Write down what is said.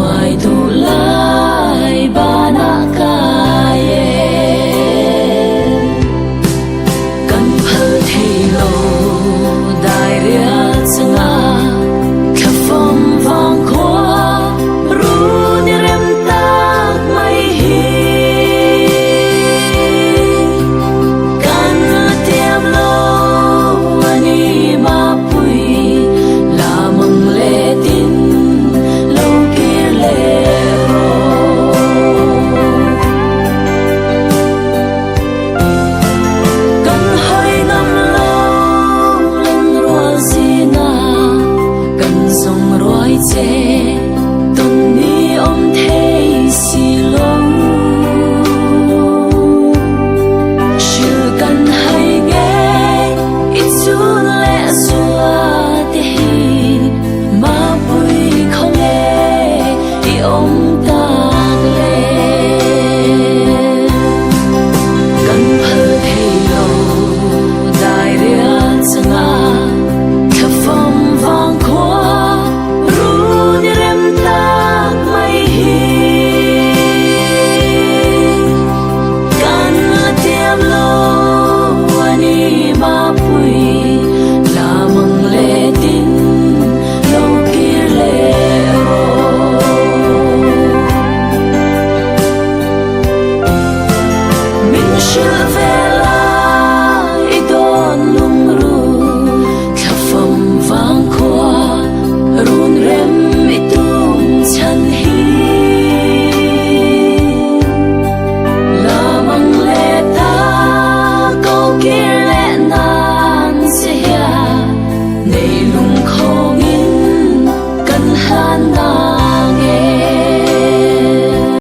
ngoài tu lai ba na ca ye kan phal thei lo dai ria changa kha phong vang khwa ru ni rem tak mai hi kan tiam lo ani ma pui la mang le tin lo kia le ro kan hai nam lo lên rua zina kan song roi che ton ni om thei si lo shu kan hai nge itun le sua te hi ma pui khong e i om tak le kan phal thei lo dai ria changa kha phong vang khwa ru ni rem tak mai hi kan tiam lo ani ma pui la mang le tin lo kia le ro min shu